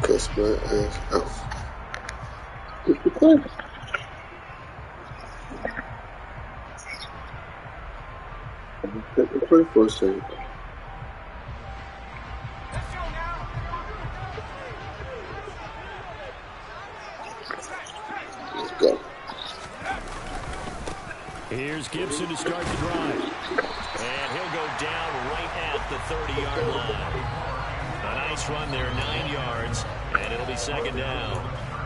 Cuss my ass out. Get the play. Get the play for a second. Let's go. Here's Gibson to start the drive. And he'll go down right at the 30-yard line. A nice run there, 9 yards, and it'll be second down.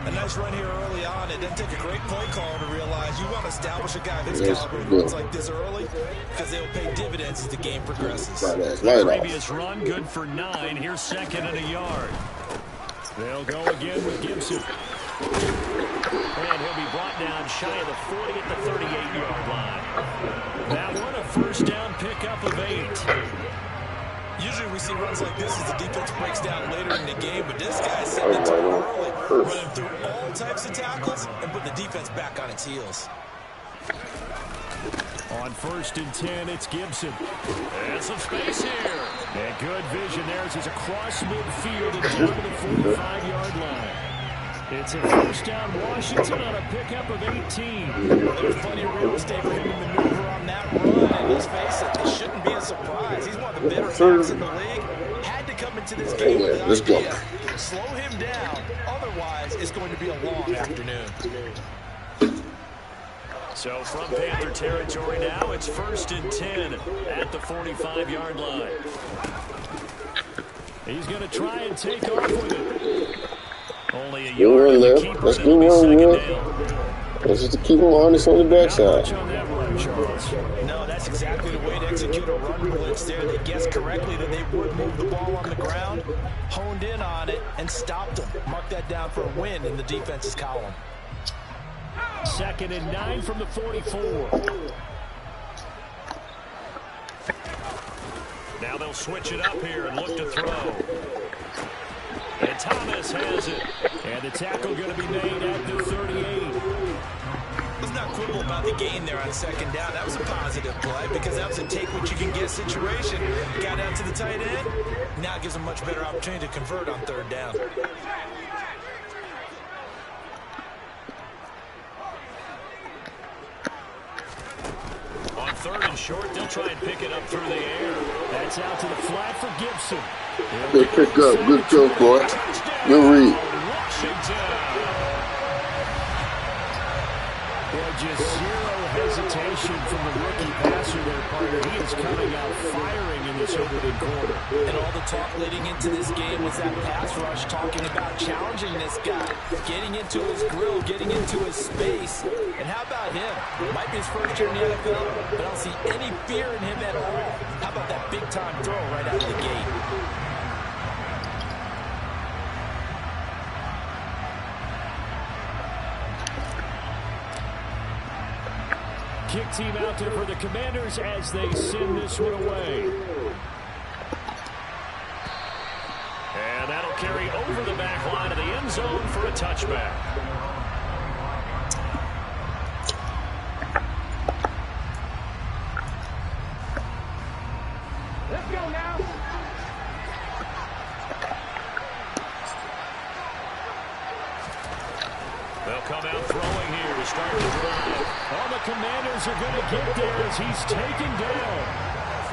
A nice run here early on. It doesn't take a great play call to realize you want to establish a guy this caliber who runs like this early because they'll pay dividends as the game progresses. The previous run, good for 9. Here's second and a yard. They'll go again with Gibson. And he'll be brought down shy of the 40 at the 38-yard line. That one, a first down pickup of 8. Usually we see runs like this as the defense breaks down later in the game, but this guy's setting it too early, running through all types of tackles and putting the defense back on its heels. On 1st and 10, it's Gibson. And some space here. And good vision there as he's across midfield and down to the 45-yard line. It's a first down Washington on a pickup of 18. There's plenty of real estate for him to maneuver on that run, and let's face it, it shouldn't be a surprise. He's one of the better backs in the league. Had to come into this game with the idea. Slow him down, otherwise it's going to be a long afternoon. So from Panther territory now, it's 1st and 10 at the 45-yard line. He's going to try and take off with it. Only a yard in the keeper. Let's do one, man. Let's just keep him honest on the backside. No, that's exactly the way to execute a run blitz there. They guessed correctly that they would move the ball on the ground, honed in on it, and stopped them. Mark that down for a win in the defense's column. 2nd and 9 from the 44. Now they'll switch it up here and look to throw. And Thomas has it. And the tackle going to be made at the 38. Let's not quibble about the gain there on 2nd down. That was a positive play because that was a take-what-you-can-get situation. Got out to the tight end. Now it gives them much better opportunity to convert on 3rd down. On 3rd and short, they'll try and pick it up through the air. That's out to the flat for Gibson. Good pick up. Good throw, boy. Good read. Washington. Well, just zero hesitation from the rookie passer there, partner. He is coming out firing in this opening quarter. And all the talk leading into this game was that pass rush, talking about challenging this guy, getting into his grill, getting into his space. And how about him? Might be his first year in the NFL, but I don't see any fear in him at all. How about that big-time throw right out of the gate? Kick team out there for the Commanders as they send this one away. And that'll carry over the back line of the end zone for a touchback. Let's go now. They'll come out throwing here to start the drive. All the Commanders are going to get there as he's taken down.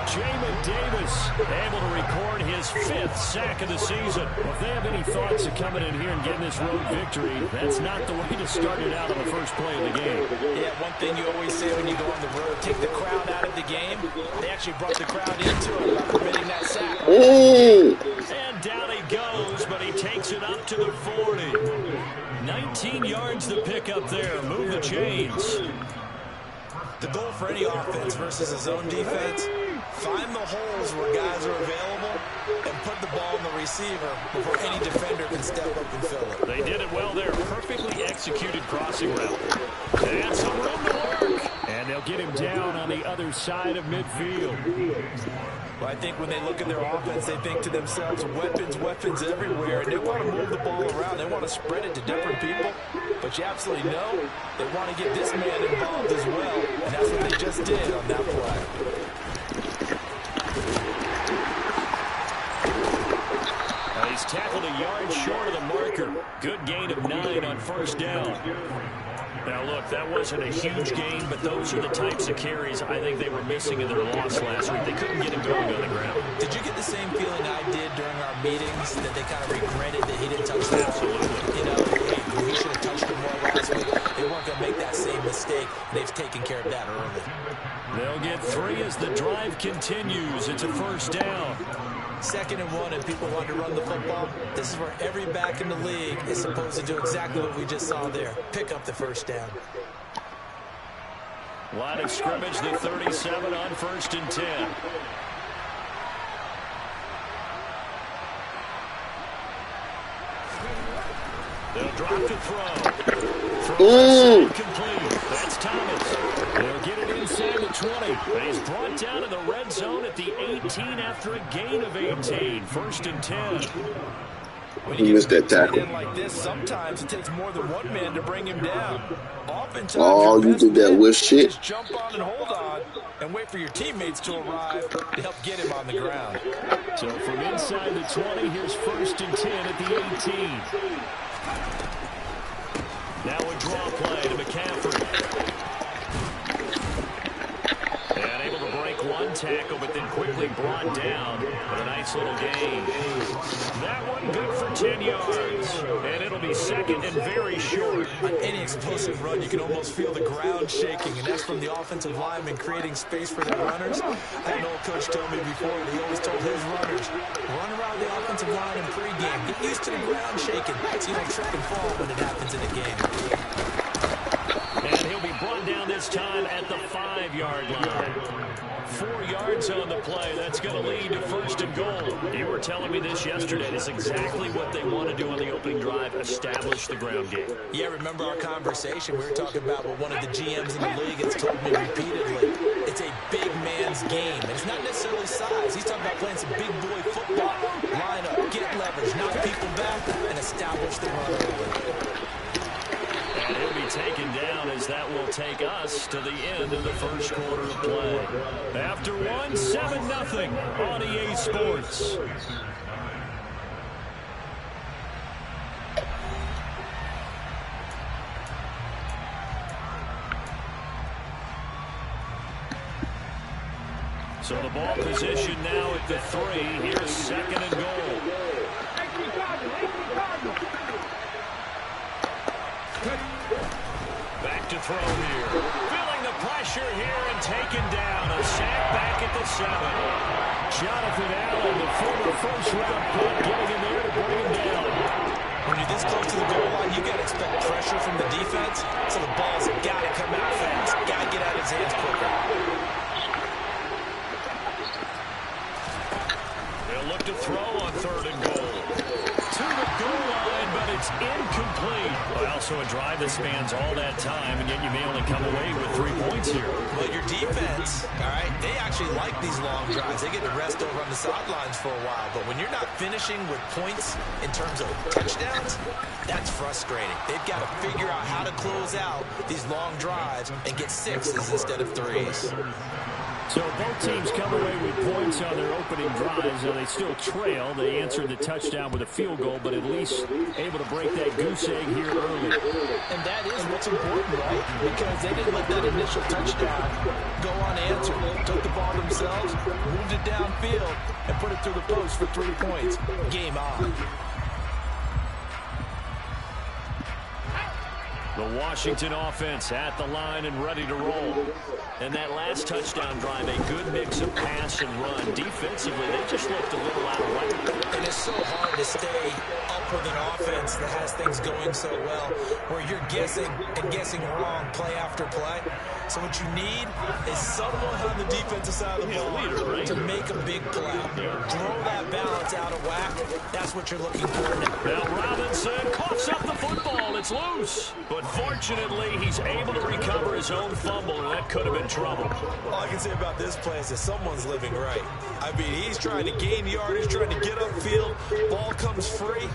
Jamin Davis able to record his 5th sack of the season. Well, if they have any thoughts of coming in here and getting this road victory, that's not the way to start it out on the first play of the game. Yeah, one thing you always say when you go on the road, take the crowd out of the game. They actually brought the crowd into it by permitting that sack. And down he goes, but he takes it up to the 40. 19 yards to pick up there. Move the chains. The goal for any offense versus a zone defense, find the holes where guys are available and put the ball in the receiver before any defender can step up and fill it. They did it well there. Perfectly executed crossing route. And some room to work. And they'll get him down on the other side of midfield. Well, I think when they look at their offense, they think to themselves, weapons everywhere, and they want to move the ball around. They want to spread it to different people. But you absolutely know they want to get this man involved as well, and that's what they just did on that play. He's tackled a yard short of the marker. Good gain of 9 on first down. Now, look, that wasn't a huge gain, but those are the types of carries I think they were missing in their loss last week. They couldn't get him going on the ground. Did you get the same feeling I did during our meetings, that they kind of regretted that he didn't touch that? Absolutely. You know, hey, he should have touched him more last week. They weren't going to make that same mistake. They've taken care of that early. They'll get 3 as the drive continues. It's a first down. 2nd and 1, and people want to run the football. This is where every back in the league is supposed to do exactly what we just saw there. Pick up the first down. Line of scrimmage, the 37 on 1st and 10. They'll drop to throw. Throw complete. That's Thomas. They'll get it inside the 20. But he's brought down in the red zone at the 18 after a gain of 18. 1st and 10. He missed that tackle. Like this, sometimes it takes more than one man to bring him down. Oh, you did that with shit. Just jump on and hold on and wait for your teammates to arrive to help get him on the ground. So from inside the 20, here's 1st and 10 at the 18. Now a draw play to McCaffrey. And able to break one tackle, but then quickly brought down. But a nice little gain. That one good for 10 yards. And it'll be 2nd and very short. On any explosive run, you can almost feel the ground shaking, and that's from the offensive linemen creating space for their runners. I had an old coach tell me before that he always told his runners, run around the offensive line in pregame. Get used to the ground shaking so you don't trip and fall when it happens in a game. And he'll be brought down this time at the 5-yard line. 4 yards on the play. That's going to lead to 1st and goal. You were telling me this yesterday. That's exactly what they want to do on the opening drive, establish the ground game. Yeah, remember our conversation? We were talking about what one of the GMs in the league has told me repeatedly. It's a big man's game. And it's not necessarily size. He's talking about playing some big boy football. Line up, get leverage, knock people back, and establish the run early. And he'll be taken down as that will take us to the end of the first quarter of play. After one, 7-0 on EA Sports. So the ball position now at the 3. Here's 2nd and goal. Back to throw here. Feeling the pressure here and taken down. A sack back at the 7. Jonathan Allen, the former first-round pick, getting in there to bring him down. When you're this close to the goal line, you got to expect pressure from the defense, so the ball's got to come out fast. Got to get out of his hands quicker. They'll look to throw on 3rd and goal. To the goal line, but it's incomplete. Well, so a drive that spans all that time, and yet you may only come away with 3 points here. Well, your defense, all right, they actually like these long drives. They get to rest over on the sidelines for a while. But when you're not finishing with points in terms of touchdowns, that's frustrating. They've got to figure out how to close out these long drives and get 6s instead of 3s. So both teams come away with points on their opening drives, and they still trail. They answered the touchdown with a field goal, but at least able to break that goose egg here early. And that is what's important, right? Because they didn't let that initial touchdown go unanswered. They took the ball themselves, moved it downfield, and put it through the post for 3 points. Game on. The Washington offense at the line and ready to roll. And that last touchdown drive, a good mix of pass and run. Defensively, they just looked a little out of whack. And it's so hard to stay up with an offense that has things going so well, where you're guessing and guessing wrong play after play. So what you need is someone on the defensive side of the ball to make a big play. Throw that balance out of whack. That's what you're looking for now. Now Robinson coughs up the football. It's loose. But fortunately, he's able to recover his own fumble, and that could have been trouble. All I can say about this play is that someone's living right. I mean, he's trying to gain yardage, trying to get upfield. Ball comes free.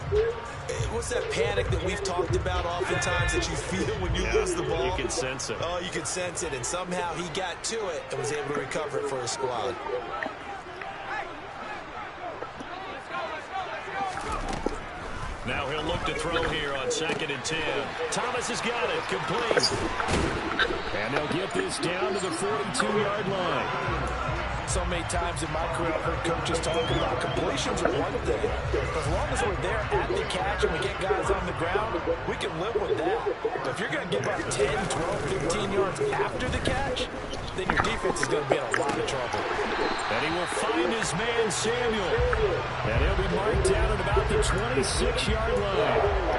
What's that panic that we've talked about oftentimes that you feel when you lose the ball? You can sense it. Oh, you can sense it, and somehow he got to it and was able to recover it for his squad. Now he'll look to throw here on 2nd and 10. Thomas has got it. Complete. And they'll get this down to the 42-yard line. So many times in my career, I've heard coaches talking about completions are one thing. But as long as we're there at the catch and we get guys on the ground, we can live with that. But if you're going to give up 10, 12, 15 yards after the catch, then your defense is going to be in a lot of trouble. And he will find his man, Samuel. And he'll be marked down at about the 26-yard line.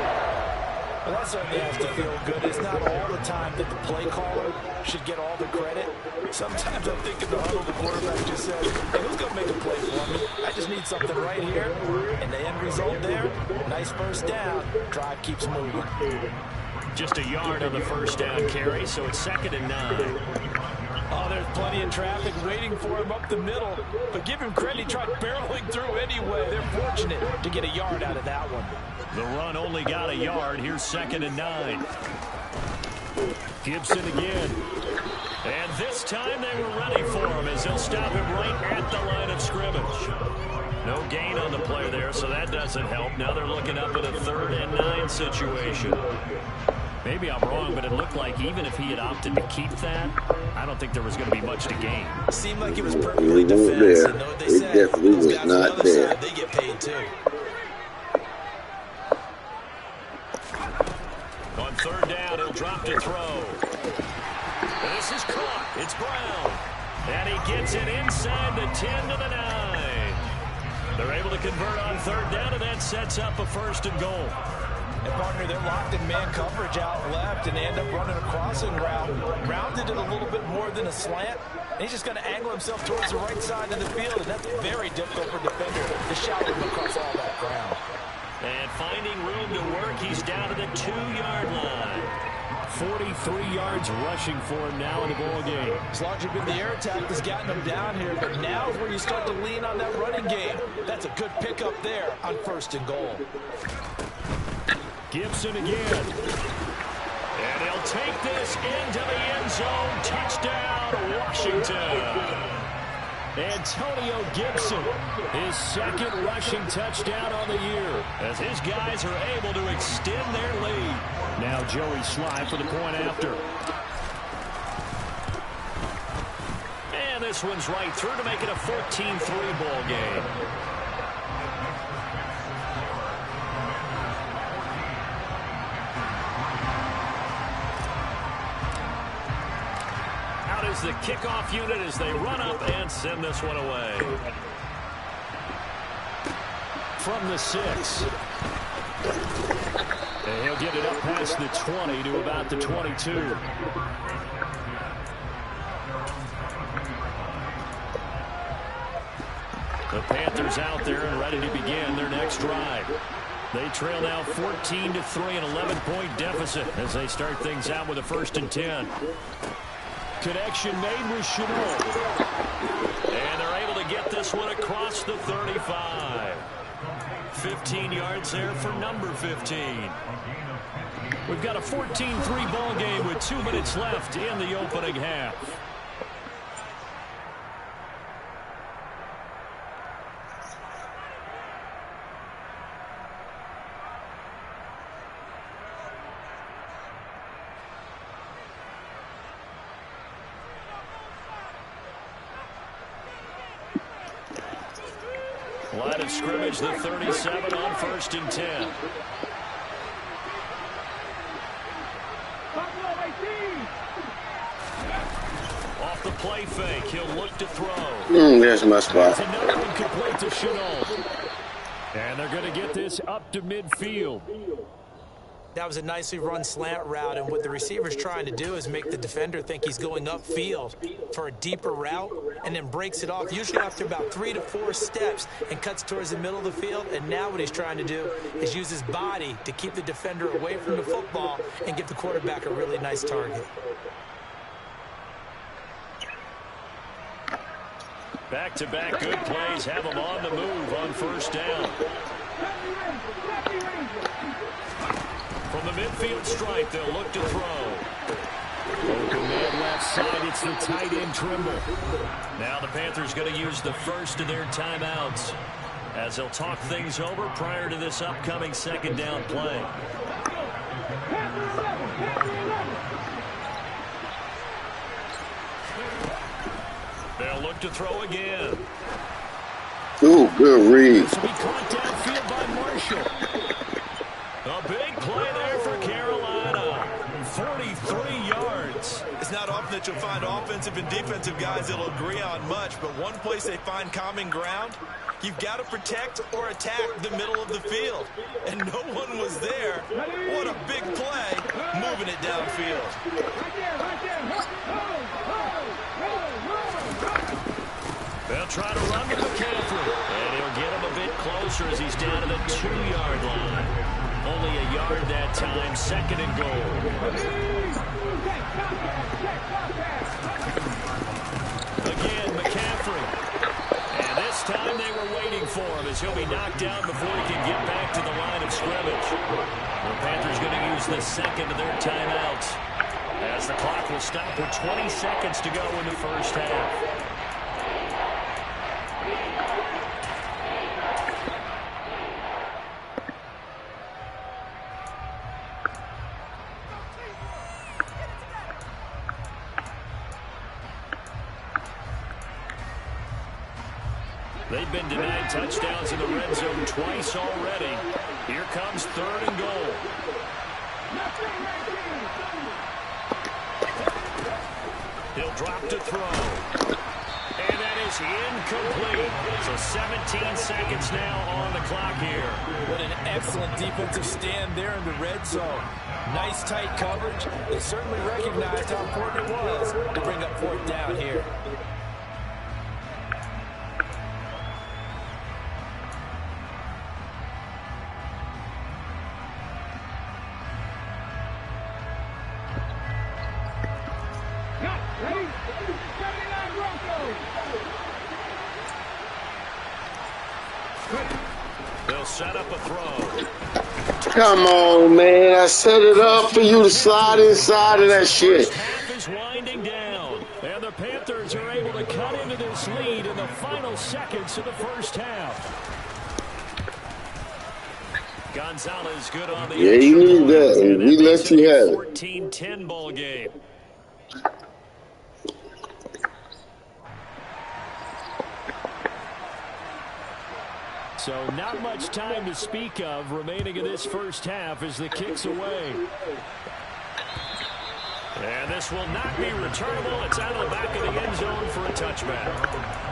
Well, that certainly has to feel good. It's not all the time that the play caller should get all the credit. Sometimes I'm thinking the huddle, the quarterback just says, hey, who's going to make a play for me? I just need something right here. And the end result there, nice first down. Drive keeps moving. Just a yard on the first down carry, so it's 2nd and 9. Oh, there's plenty of traffic waiting for him up the middle. But give him credit, he tried barreling through anyway. They're fortunate to get a yard out of that one. The run only got a yard. Here's 2nd and 9. Gibson again. And this time they were ready for him as they'll stop him right at the line of scrimmage. No gain on the play there, so that doesn't help. Now they're looking up at a 3rd and 9 situation. Maybe I'm wrong, but it looked like even if he had opted to keep that, I don't think there was going to be much to gain. Seemed like it was perfectly defense. And know what they said? Definitely was guys not on the other there. side, they get paid too. On 3rd down, he'll drop to throw. This is caught. It's Brown. And he gets it inside the 10 to the 9. They're able to convert on 3rd down, and that sets up a 1st and goal. And partner, they're locked in man coverage out left, and they end up running a crossing route. Rounded it a little bit more than a slant. And he's just going to angle himself towards the right side of the field, and that's very difficult for a defender to shadow him across all that ground. And finding room to work, he's down to the 2-yard line. 43 yards rushing for him now in the ball game. It's largely been the air attack that's gotten him down here, but now is where you start to lean on that running game. That's a good pickup there on 1st and goal. Gibson again. And he'll take this into the end zone. Touchdown, Washington. Antonio Gibson, his 2nd rushing touchdown on the year, as his guys are able to extend their lead. Now Joey Sly for the point after. And this one's right through to make it a 14-3 ball game. Is the kickoff unit as they run up and send this one away. From the 6. And he'll get it up past the 20 to about the 22. The Panthers out there and ready to begin their next drive. They trail now 14-3, an 11-point deficit as they start things out with a 1st and 10. Connection made with Chenault. And they're able to get this one across the 35. 15 yards there for number 15. We've got a 14-3 ball game with 2 minutes left in the opening half. Line of scrimmage, the 37 on 1st and 10. Off the play fake, he'll look to throw. There's my spot. That's another one complete to Chenault. And they're going to get this up to midfield. That was a nicely run slant route, and what the receiver's trying to do is make the defender think he's going upfield for a deeper route, and then breaks it off, usually after about 3 to 4 steps, and cuts towards the middle of the field. And now what he's trying to do is use his body to keep the defender away from the football and give the quarterback a really nice target. Back-to-back good plays have them on the move on 1st down. From the midfield stripe, they'll look to throw. Open man left side, it's the tight end Trimble. Now the Panthers going to use the first of their timeouts. as they'll talk things over prior to this upcoming second down play. They'll look to throw again. Ooh, good read. This will be caught downfield by Marshall. A big play there for Carolina. 43 yards. It's not often that you'll find offensive and defensive guys that'll agree on much, but one place they find common ground, you've got to protect or attack the middle of the field. And no one was there. What a big play, moving it downfield. They'll try to run with McCaffrey, and he'll get him a bit closer as he's down to the 2-yard line. Only a yard that time, second and goal. Again, McCaffrey. And this time they were waiting for him as he'll be knocked down before he can get back to the line of scrimmage. The Panthers going to use the second of their timeouts as the clock will stop with 20 seconds to go in the first half. They've been denied touchdowns in the red zone twice already. Here comes third and goal. He'll drop to throw. And that is incomplete. So 17 seconds now on the clock here. What an excellent defensive stand there in the red zone. Nice tight coverage. They certainly recognized how important it was to bring up fourth down here. They'll set up a throw. Come on, man. I set it up for you to slide inside of that shit. Half is winding down, and the Panthers are able to cut into this lead in the final seconds of the first half. Gonzalez good on the Yeah, you need that, and we let you have it. 14-10 ball game. So not much time to speak of remaining in this first half as the kick's away. And this will not be returnable. It's out of the back of the end zone for a touchback.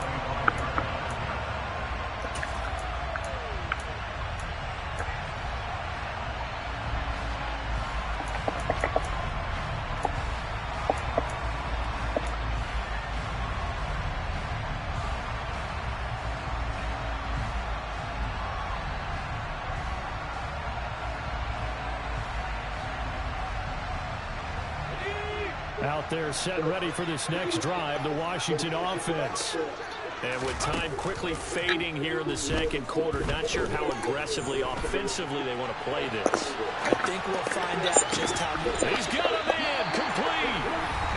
Out there set ready for this next drive, the Washington offense. And with time quickly fading here in the second quarter, not sure how aggressively, offensively they want to play this. I think we'll find out just how good. He's got a man, complete.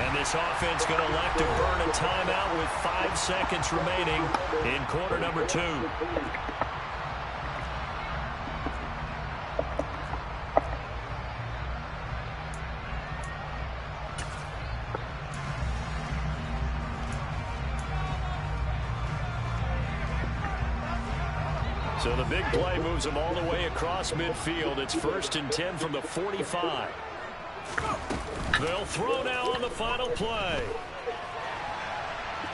And this offense going to elect to burn a timeout with 5 seconds remaining in quarter number 2. So the big play moves them all the way across midfield. It's 1st and 10 from the 45. They'll throw now on the final play.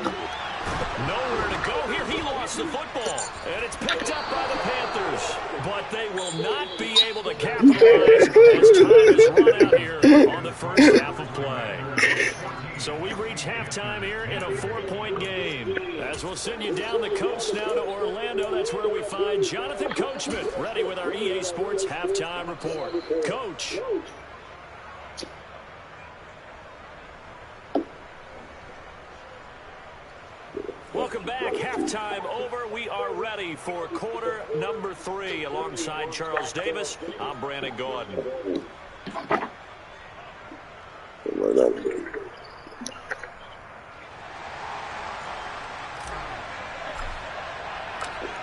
Nowhere to go here. He lost the football. And it's picked up by the Panthers. But they will not be able to capitalize as time is run out here on the first half of play. So we reach halftime here in a 4-point game. As we'll send you down the coast now to Orlando, that's where we find Jonathan Coachman, ready with our EA Sports halftime report. Coach. Welcome back. Halftime over. We are ready for quarter number 3. Alongside Charles Davis, I'm Brandon Gordon.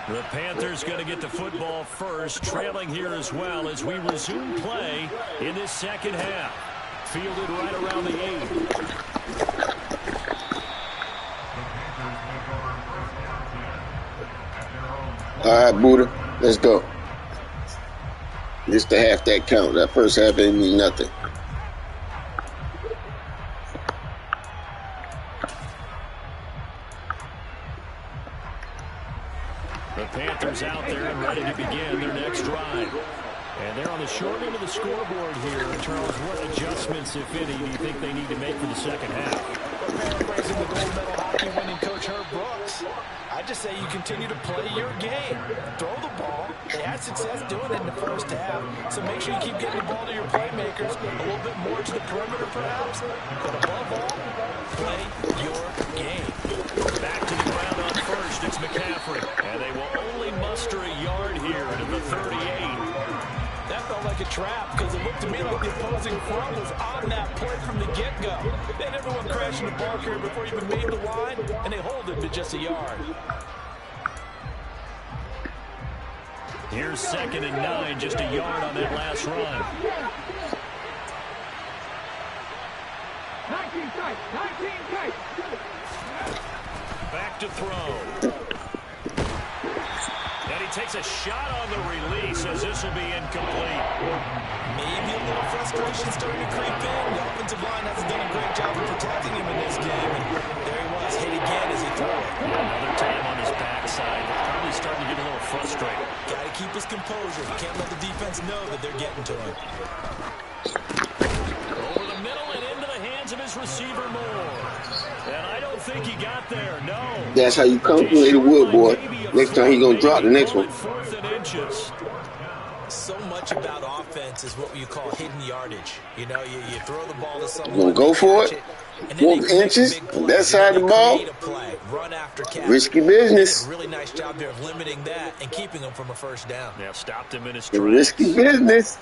The Panthers going to get the football first, trailing here as well as we resume play in this second half. Fielded right around the 8. All right, Buddha, let's go. Just to half that count. That first half didn't mean nothing. The Panthers out there and ready to begin their next drive. And they're on the short end of the scoreboard here. Charles, what adjustments, if any, do you think they need to make for the second half? Paraphrasing the gold medal hockey winning coach Herb Brooks, I just say you continue to play your game. Throw the ball. They had success doing it in the first half, so make sure you keep getting the ball to your playmakers, a little bit more to the perimeter perhaps, but above all, play your game. Back to the ground on first, it's McCaffrey, and they will only muster a yard here into the 38. That felt like a trap because it looked to me like the opposing front was on that play from the get-go. They had everyone crashing the ball carrier before he even made the line, and they hold it to just a yard. Here's 2nd and 9, just a yard on that last run. 19 tight, 19 tight. Back to throw. And he takes a shot on the release as this will be incomplete. Maybe a little frustration starting to creep in. The offensive line hasn't done a great job of protecting him in this game. And there he was, hit again as he threw it. Another time on his backside. Probably starting to get a little frustrated. Got to keep his composure. Can't let the defense know that they're getting to him. Over the middle and into the hands of his receiver Moore. And I don't think he got there, no. That's how you complete the wood, boy. Next time he's going to drop the next one. 4th and inches. So much about offense is what you call hidden yardage. You know, you throw the ball to someone. You going to go for it? 4 inches on that side of the ball? Run after catch. Risky business. Really nice job there of limiting that and keeping him from a first down. Yeah, stopped him in his The tracks. risky business.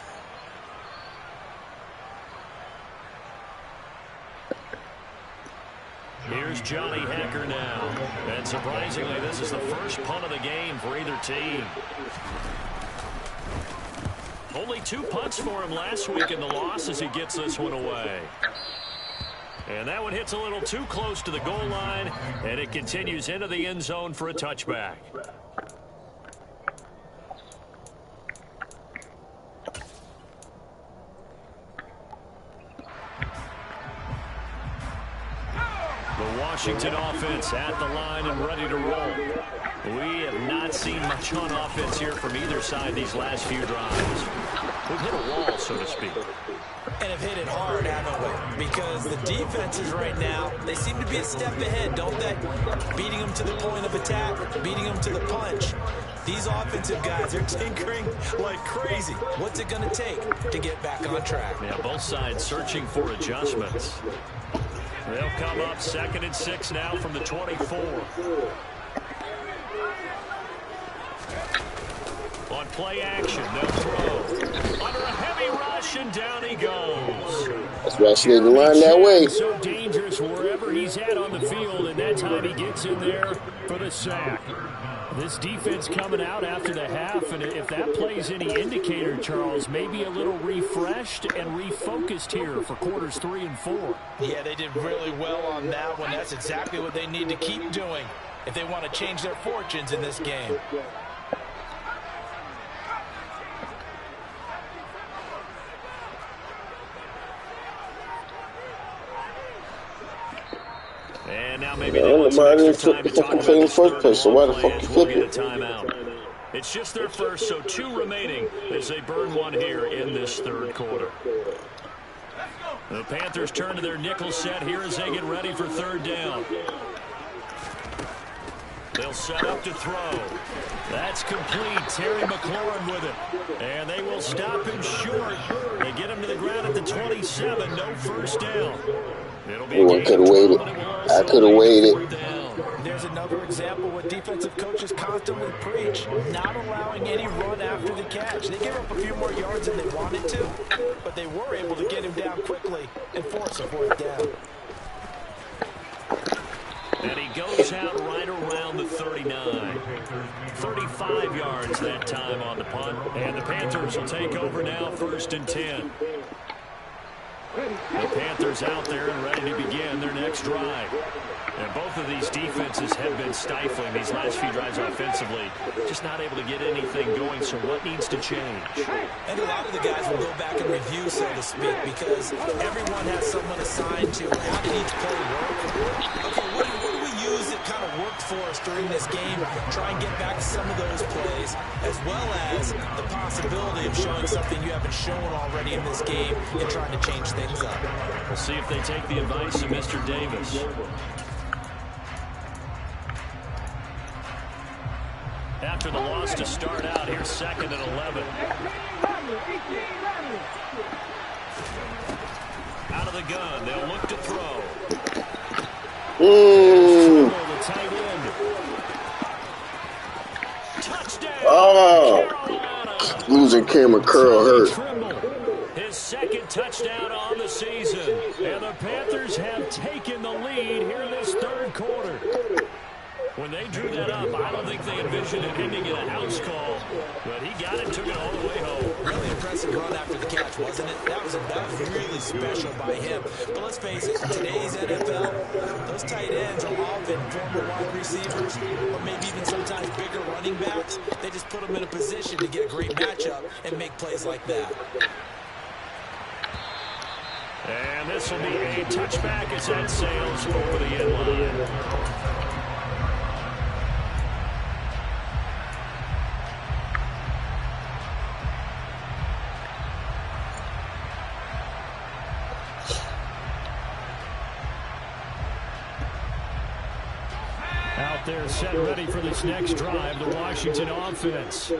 Here's Johnny Hacker now. And surprisingly, this is the first punt of the game for either team. Only 2 punts for him last week in the loss as he gets this one away. And that one hits a little too close to the goal line, and it continues into the end zone for a touchback. The Washington offense at the line and ready to roll. We have not seen much on offense here from either side these last few drives. We've hit a wall, so to speak. And have hit it hard, haven't we? Because the defenses right now, they seem to be a step ahead, don't they? Beating them to the point of attack, beating them to the punch. These offensive guys are tinkering like crazy. What's it going to take to get back on track? Yeah, both sides searching for adjustments. They'll come up 2nd and 6 now from the 24. On play action, they'll throw. Under a heavy rush, and down he goes. That's why I slid the line that way. So dangerous wherever he's at on the field, and that time he gets in there for the sack. This defense coming out after the half, and if that plays any indicator, Charles, maybe a little refreshed and refocused here for quarters 3 and 4. Yeah, they did really well on that one. That's exactly what they need to keep doing if they want to change their fortunes in this game. And now maybe they want some extra time to talk about this third play as we'll get a timeout. It's just their first, so 2 remaining as they burn one here in this third quarter. The Panthers turn to their nickel set here as they get ready for 3rd down. They'll set up to throw. That's complete. Terry McLaurin with it. And they will stop him short. They get him to the ground at the 27. No first down. It'll be I could have waited. I could have waited. There's another example what defensive coaches constantly preach, not allowing any run after the catch. They gave up a few more yards than they wanted to, but they were able to get him down quickly and force a 4th down. And he goes out right around the 39. 35 5 yards that time on the punt. And the Panthers will take over now, 1st and 10. The Panthers out there and ready to begin their next drive. And both of these defenses have been stifling these last few drives offensively. Just not able to get anything going, so what needs to change? And a lot of the guys will go back and review, so to speak, because everyone has someone assigned to how did each play work? Okay, what do we use that kind of worked for us during this game? Try and get back to some of those plays, as well as the possibility of showing something you haven't shown already in this game and trying to change things up. We'll see if they take the advice of Mr. Davis. After the loss to start out, here's 2nd and 11. Out of the gun, they'll look to throw. The tight end. Touchdown. Oh, losing camera curl hurt. His 2nd touchdown on the season. And the Panthers have taken the lead here in this 3rd quarter. When they drew that up, I don't think they envisioned it ending in a house call. But he got it, took it all the way home. Really impressive run after the catch, wasn't it? That was really special by him. But let's face it, in today's NFL, those tight ends are often former wide receivers, or maybe even sometimes bigger running backs. They just put them in a position to get a great matchup and make plays like that. And this will be a touchback as that sails over the end line. Out there set ready for this next drive, the Washington offense.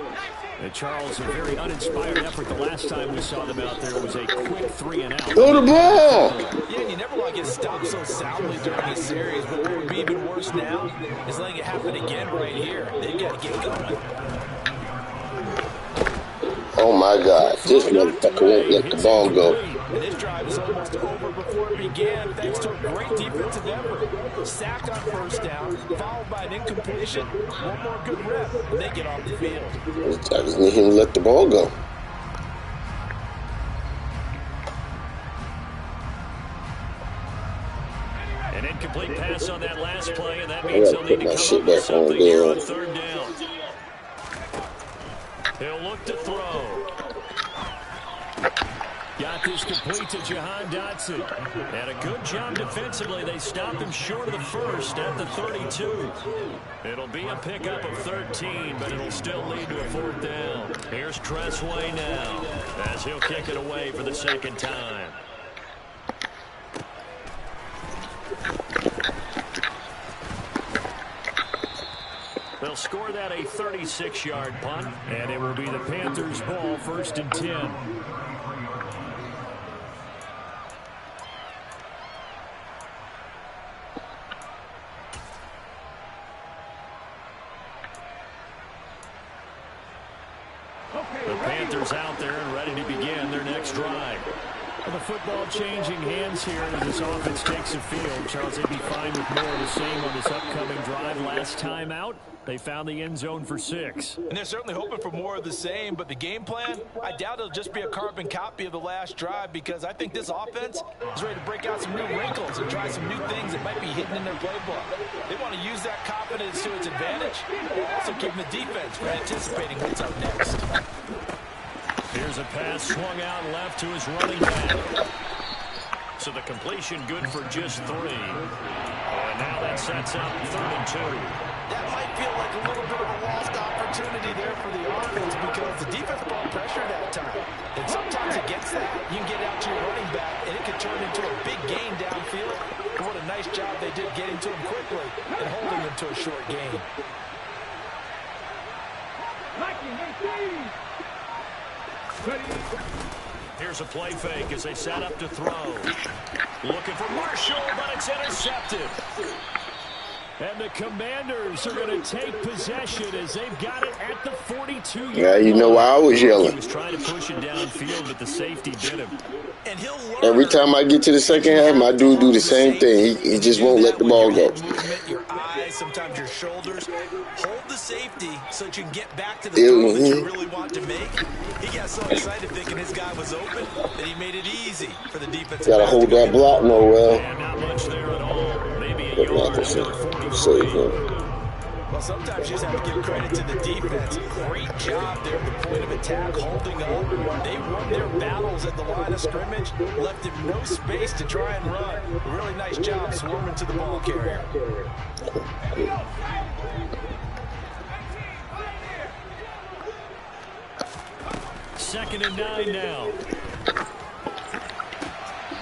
And Charles, a very uninspired effort the last time we saw them out there. It was a quick 3 and out. Throw the ball! Yeah, and you never want to get stopped so soundly during this series, but what would be even worse now is letting it happen again right here. They got to get going. Oh my God, this motherfucker won't let the ball go. And this drive is almost over before it began, thanks to a great defensive effort. Sack on 1st down, followed by an incompletion. One more good rep, and they get off the field. I just need him to let the ball go. An incomplete pass on that last play, and that means he'll need to come up with something here on 3rd down. He'll look to throw. Got this complete to Jahan Dotson. And a good job defensively. They stopped him short of the 1st at the 32. It'll be a pickup of 13, but it'll still lead to a 4th down. Here's Tressway now as he'll kick it away for the 2nd time. They'll score that a 36-yard punt, and it will be the Panthers' ball, 1st and 10. The Panthers out there and ready to begin their next drive. And the football changing hands here as this offense takes the field. Charles, they'd be fine with more of the same on this upcoming drive. Last time out, they found the end zone for 6. And they're certainly hoping for more of the same, but the game plan, I doubt it'll just be a carbon copy of the last drive, because I think this offense is ready to break out some new wrinkles and try some new things that might be hidden in their playbook. They want to use that confidence to its advantage, also keeping the defense from anticipating what's up next. Here's a pass swung out left to his running back. So the completion good for just 3. And now that sets up 3rd and 2. That might feel like a little bit of a lost opportunity there for the offense, because the defense brought pressure that time. And sometimes against that, you can get out to your running back, and it can turn into a big gain downfield. And what a nice job they did getting to him quickly and holding him to a short gain. Here's a play fake as they set up to throw. Looking for Marshall, but it's intercepted. And the Commanders are going to take possession as they've got it at the 42-yard line. Yeah, you know why I was yelling. He was trying to push it downfield, but the safety did him. And he'll Every time I get to the second half, my dude do the same thing. He just won't let the ball go. Your eyes, sometimes your shoulders. Hold the safety so that you can get back to the throw that you really want to make. He got so excited thinking his guy was open that he made it easy for the defense. Gotta hold that block, Noel. And not much there at all. Maybe a yard under 43. Save him. Well, sometimes you just have to give credit to the defense. Great job there at the point of attack, holding up. They won their battles at the line of scrimmage, left him no space to try and run. A really nice job swarming to the ball carrier. Second and 9 now.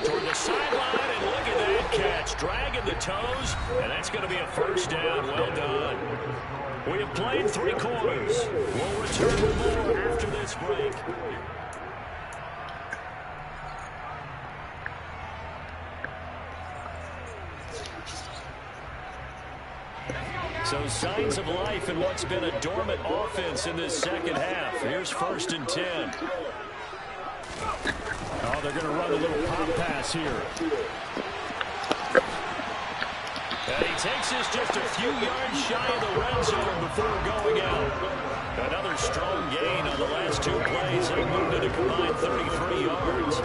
Toward the sideline, and look at that catch. Dragging the toes, and that's going to be a first down. Well done. We have played 3 quarters. We'll return with more after this break. So signs of life in what's been a dormant offense in this second half. Here's 1st and 10. Oh, they're going to run a little pop pass here. And he takes this just a few yards shy of the red zone before going out. Another strong gain on the last 2 plays. They moved it a combined 33 yards.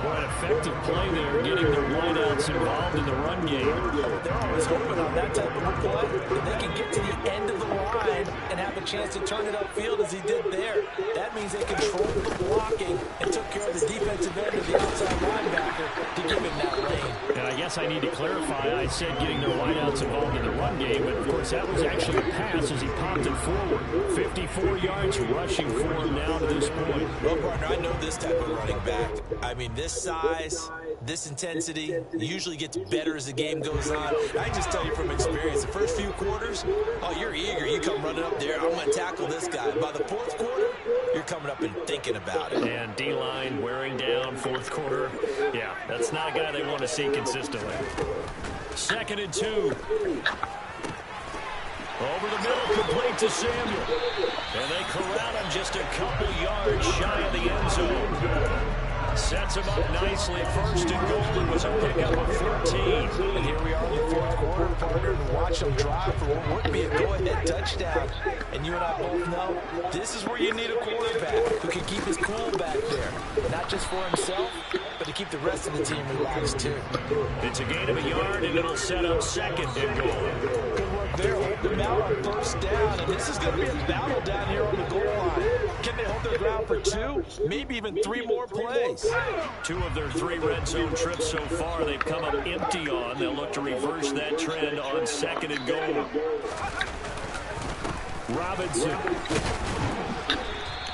What an effective play there, getting their wideouts involved in the run game. They're always hoping on that type of a play that they can get to the end of the line and have a chance to turn it upfield as he did there. That means they controlled the blocking and took care of the defensive end of the outside linebacker to give him that lane. And I guess I need to clarify, I said getting their wideouts involved in the run game, but of course that was actually a pass as he popped it forward. 54 yards rushing for him now to this point. Well, partner, I know this type of running back. I mean, this size, this intensity usually gets better as the game goes on. I just tell you from experience, the first few quarters, oh, you're eager. You come running up there, I'm going to tackle this guy. By the 4th quarter, you're coming up and thinking about it. And D-line wearing down 4th quarter. Yeah, that's not a guy they want to see consistently. 2nd and 2. Over the middle, complete to Samuel. And they corral him just a couple yards shy of the end zone. Sets him up nicely. 1st and goal. It was a pickup of 14. And here we are in the 4th quarter, partner, and watch them drive for what would be a go-ahead touchdown. And you and I both know this is where you need a quarterback who can keep his cool back there. Not just for himself, but to keep the rest of the team relaxed, too. It's a gain of a yard, and it'll set up 2nd and goal. Good work there. Hold them out on 1st down, and this is going to be a battle down here on the goal line. Can they hold their ground for 2, maybe even 3 more plays? 2 of their 3 red zone trips so far they've come up empty on. They'll look to reverse that trend on 2nd and goal. Robinson.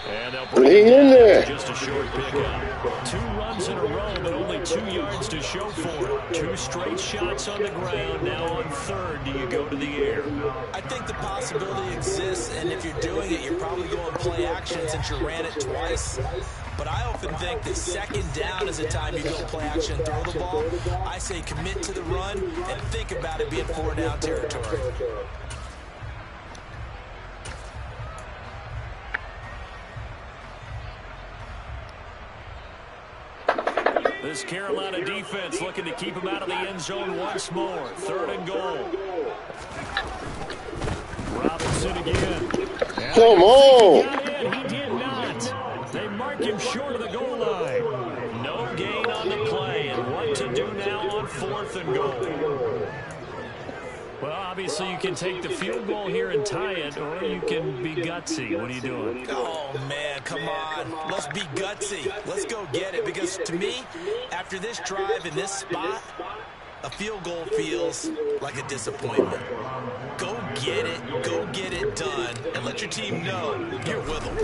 And they'll put it in there. Just a short pickup. 2 runs in a row, but only 2 yards to show for it. 2 straight shots on the ground. Now on 3rd, do you go to the air? I think the possibility exists, and if you're doing it, you're probably going play action since you ran it twice. But I often think that 2nd down is the time you go play action and throw the ball. I say commit to the run and think about it being 4-down territory. This Carolina defense looking to keep him out of the end zone once more. 3rd and goal. Robinson again. Come on. He did not. They mark him short of the goal line. No gain on the play. And what to do now on 4th and goal? Well, obviously you can take the field goal here and tie it, or you can be gutsy. What are you doing? Oh, man, come on. Let's be gutsy. Let's go get it. Because to me, after this drive in this spot, a field goal feels like a disappointment. Go get it done, and let your team know you're with them.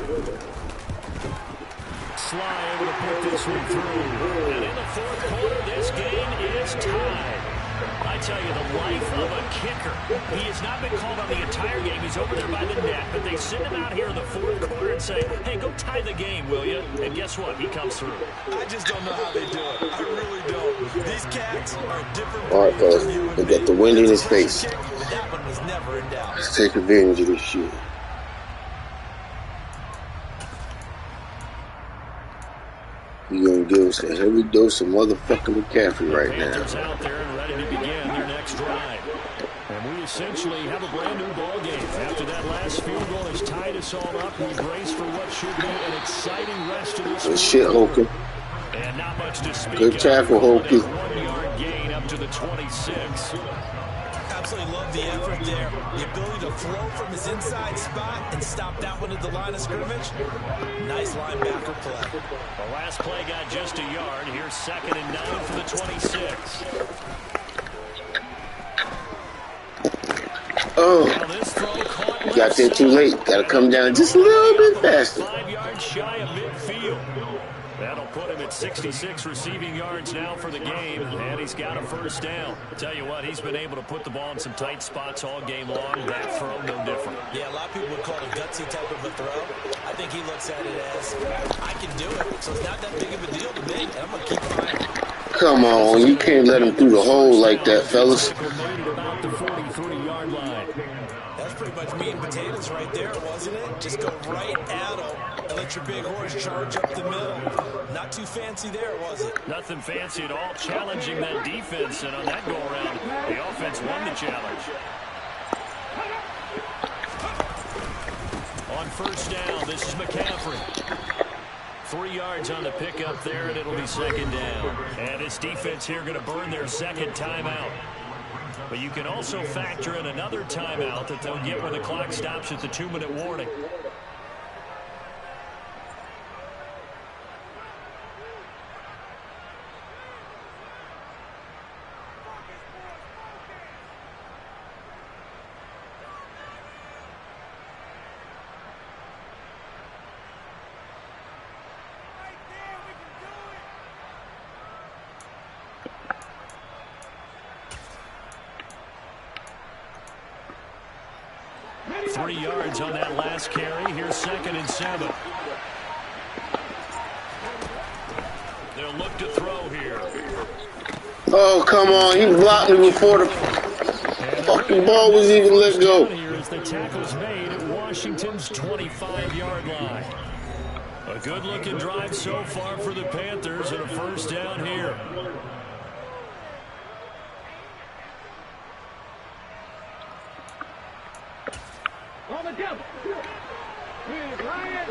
Sly able to put this one through. And in the 4th quarter, this game is tied. I tell you, the life of a kicker. He has not been called on the entire game. He's over there by the net, but they send him out here in the 4th quarter and say, hey, go tie the game, will you? And guess what? He comes through. I just don't know how they do it. I really don't. These cats are different. All right, fellas. They got the wind in his face. That one was never in doubt. Let's take advantage of this shit. You're going to give us a heavy dose of motherfucking McCaffrey right now. Panthers out there and ready to begin their next drive. And we essentially have a brand new ball game. After that last field goal has tied us all up, we brace for what should be an exciting rest of this. Good shit, Hokie. And not much to speak Good tackle, of. Hokie. 1 yard gain up to the 26. Absolutely love the effort there. The ability to flow from his inside spot and stop that one at the line of scrimmage. Nice linebacker play. The last play got just a yard. Here's 2nd and 9 for the 26. Oh, you got there too late. Got to come down just a little bit faster. 5 yards shy of midfield. That'll put him at 66 receiving yards now for the game, and he's got a first down. Tell you what, he's been able to put the ball in some tight spots all game long. That throw, no different. Yeah, a lot of people would call it a gutsy type of a throw. I think he looks at it as, I can do it, so it's not that big of a deal to me, and I'm going to keep firing. Come on, you can't let him through the hole like that, fellas. About the 43-yard line. That's pretty much meat and potatoes right there, wasn't it? Just go right at him and let your big horse charge up the middle. Not too fancy there, was it? Nothing fancy at all, challenging that defense, and on that go-around, the offense won the challenge. On first down, this is McCaffrey. 3 yards on the pickup there, and it'll be 2nd down. And this defense here going to burn their 2nd timeout. But you can also factor in another timeout that they'll get when the clock stops at the 2-minute warning. Three yards on that last carry. Here's 2nd and 7. They'll look to throw here. Oh, come on. He blocked me before the fucking ball was even let go. Here as the tackle's made at Washington's 25-yard line. A good-looking drive so far for the Panthers, and a first down here. On the jump. Here's Ryan.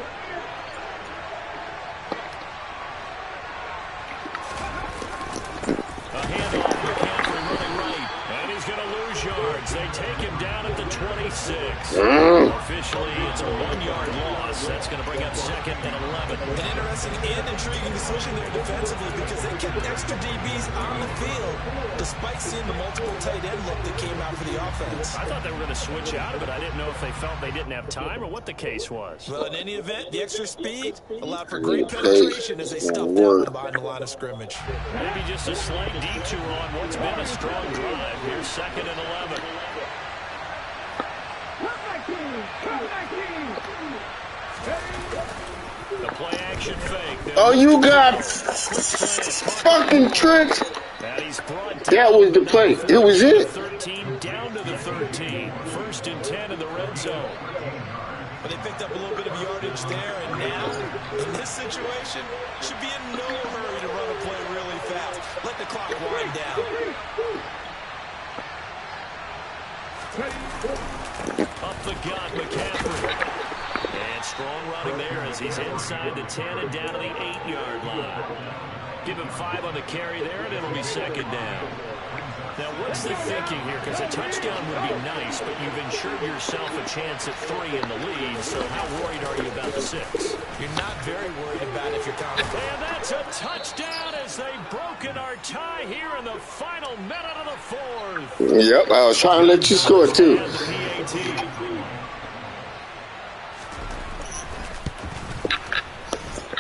A handoff, McCaffrey running right, and he's going to lose yards. They take him down at the 26. Officially, it's a 1-yard loss. That's going to bring up 2nd and 11. An interesting and intriguing decision there defensively because they kept extra DBs on the field despite seeing the multiple tight end look that came out for the offense. I thought they were going to switch out of it. I didn't know if they felt they didn't have time or what the case was. Well, in any event, the extra speed allowed for great penetration as they stuffed that one behind the line of scrimmage. Maybe just a slight detour on what's been a strong drive. Here's 2nd and 11. The play action fake. Oh, you got fucking tricked. That was the play. It was it. 13 down to the 13. 1st and 10 in the red zone. But they picked up a little bit of yardage there, and now, in this situation, should be in no hurry to run a play really fast. Let the clock wind down. Up the gut, McCaffrey. And strong running there as he's inside the 10 and down to the 8-yard line. Give him 5 on the carry there, and it'll be 2nd down. Now, what's the thinking here? Because a touchdown would be nice, but you've ensured yourself a chance at 3 in the lead, so how worried are you about the 6? You're not very worried about if you're confident. And that's a touchdown as they've broken our tie here in the final minute of the 4th. Yep, I was trying to let you score, too.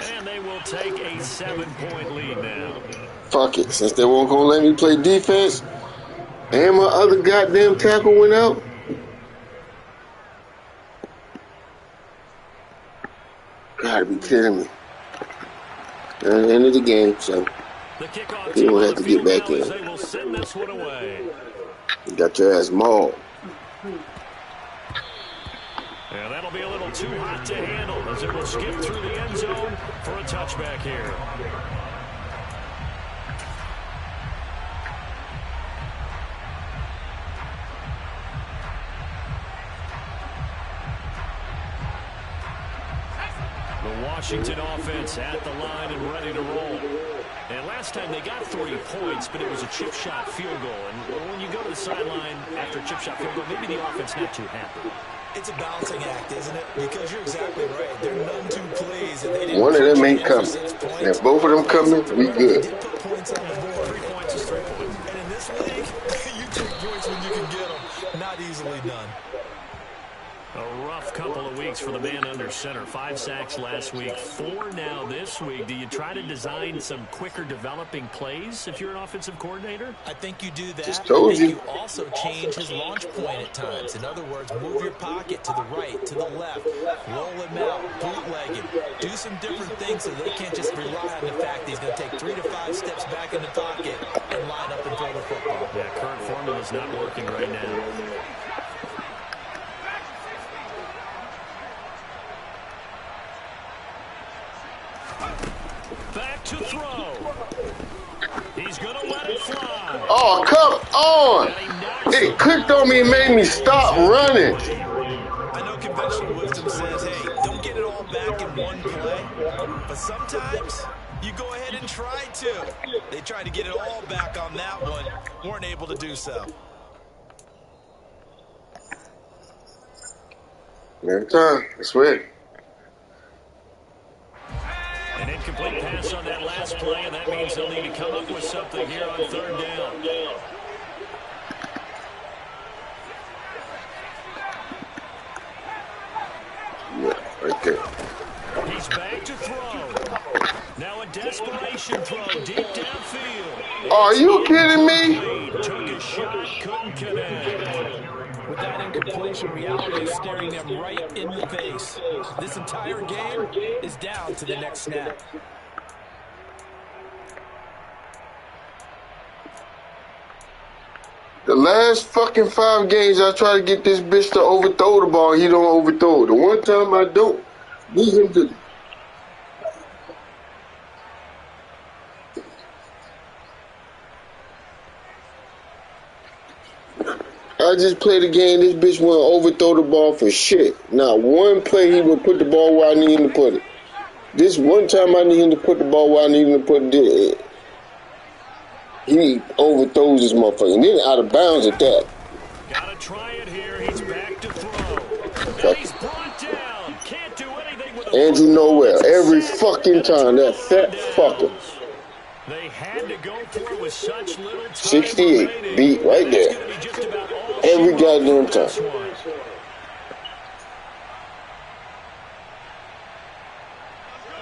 And they will take a 7-point lead now. Fuck it. Since they won't gonna let me play defense, and my other goddamn tackle went out. Gotta be kidding me. At the end of the game, so you don't have to get back in. They will send this one away. You got your ass mauled. And that'll be a little too hot to handle as it will skip through the end zone for a touchback here. The Washington offense at the line and ready to roll. And last time they got 3 points, but it was a chip shot field goal. And when you go to the sideline after a chip shot field goal, maybe the offense not too happy. It's a balancing act, isn't it? Because you're exactly right. There are none two plays, and they didn't. One of them ain't coming. And if both of them coming, we good. They did put points on the board. 3 points is 3 points. And in this league, you take points when you can get them. Not easily done. A rough couple of weeks for the man under center. 5 sacks last week, 4 now this week. Do you try to design some quicker developing plays if you're an offensive coordinator? I think you do that. Just told I think you. you also change his launch point at times. In other words, move your pocket to the right, to the left, roll him out, bootleg him. Do some different things so they can't just rely on the fact that he's going to take 3 to 5 steps back in the pocket and line up and throw the football. Yeah, current formula is not working right now. Back to throw. He's going to let it fly. Oh, come on. It clicked on me and made me stop running. I know conventional wisdom says, hey, don't get it all back in one play. But sometimes you go ahead and try to. They tried to get it all back on that one. Weren't able to do so. Every time. I swear. An incomplete pass on that last play, and that means they'll need to come up with something here on 3rd down. Yeah, right there. He's back to throw. Now a desperation throw deep downfield. Are you kidding me? Took a shot, couldn't connect. With that incompletion, reality is staring them right in the face. This entire game is down to the next snap. The last fucking 5 games I try to get this bitch to overthrow the ball, he don't overthrow it. The one time I don't, lose him to... I just played a game, this bitch wouldn't overthrow the ball for shit. Not one play he would put the ball where I need him to put it. This one time I need him to put the ball where I need him to put it, he overthrows this motherfucker. And then out of bounds at that. Gotta try it here. He's back to throw. And he's brought down. Can't do anything with Andrew Noel, every fucking time, that fat fucker. They had to go for it with such little time 68, remaining. beat right there. That's gonna be just about all Every she wrote goddamn for this time. one.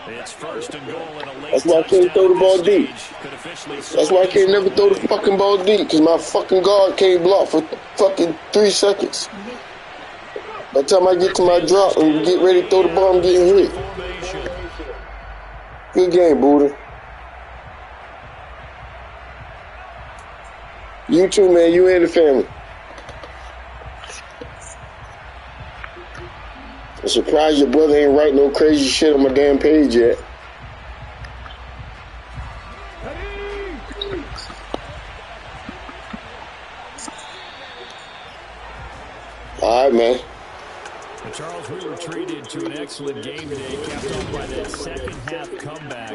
It's 1st and goal in a late That's why I can't throw the ball deep. That's That's why I can't never throw the fucking ball deep, because my fucking guard can't block for fucking 3 seconds. By the time I get to my drop and get ready to throw the ball, I'm getting hit. Good game, Buddha. You too, man. You and the family. I'm surprised your brother ain't write no crazy shit on my damn page yet. All right, man. Charles, we were treated to an excellent game today, capped off by that second half comeback.